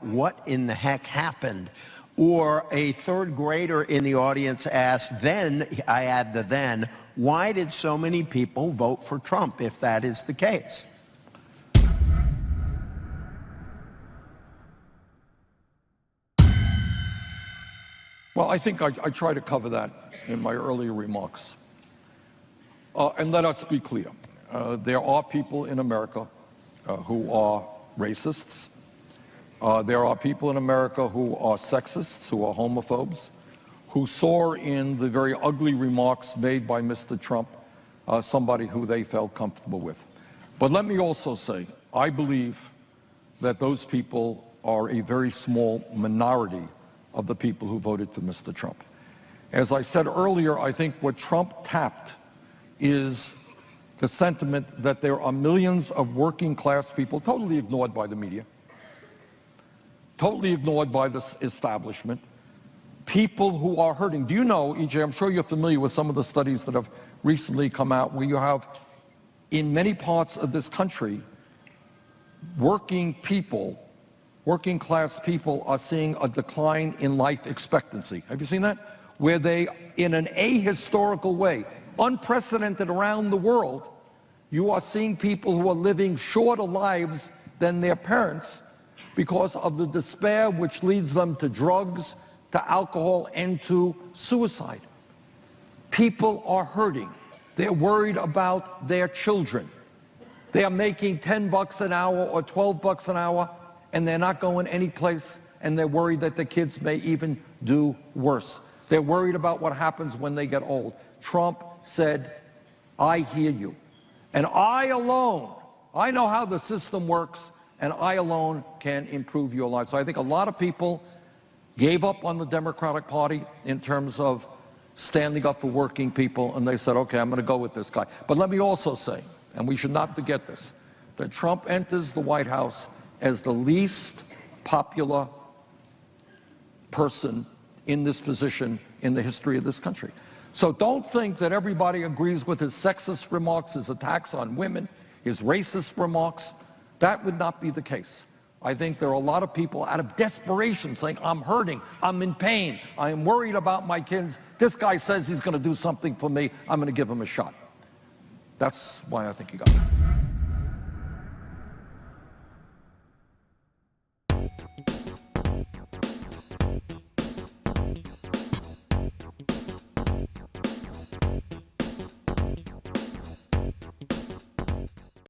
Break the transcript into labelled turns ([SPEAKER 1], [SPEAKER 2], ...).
[SPEAKER 1] what in the heck happened? Or a third grader in the audience asked, then, I add the then, why did so many people vote for Trump if that is the case?
[SPEAKER 2] Well, I think I tried to cover that in my earlier remarks. And let us be clear. There are people in America who are racists. There are people in America who are sexists, who are homophobes, who saw in the very ugly remarks made by Mr. Trump somebody who they felt comfortable with. But let me also say, I believe that those people are a very small minority of the people who voted for Mr. Trump. As I said earlier, I think what Trump tapped is the sentiment that there are millions of working class people, totally ignored by the media, totally ignored by the establishment, people who are hurting. Do you know, EJ, I'm sure you're familiar with some of the studies that have recently come out where you have, in many parts of this country, working people, working class people are seeing a decline in life expectancy. Have you seen that? Where they, in an ahistorical way, unprecedented around the world, you are seeing people who are living shorter lives than their parents because of the despair which leads them to drugs, to alcohol, and to suicide. People are hurting. They're worried about their children. They are making $10 an hour or $12 an hour, and they're not going anyplace, and they're worried that the kids may even do worse. They're worried about what happens when they get old. Trump said, I hear you. And I alone, I know how the system works, and I alone can improve your life. So I think a lot of people gave up on the Democratic Party in terms of standing up for working people, and they said, okay, I'm going to go with this guy. But let me also say, and we should not forget this, that Trump enters the White House as the least popular person in this position in the history of this country. So don't think that everybody agrees with his sexist remarks, his attacks on women, his racist remarks. That would not be the case. I think there are a lot of people out of desperation saying, I'm hurting, I'm in pain, I am worried about my kids. This guy says he's going to do something for me, I'm going to give him a shot. That's why I think he got it.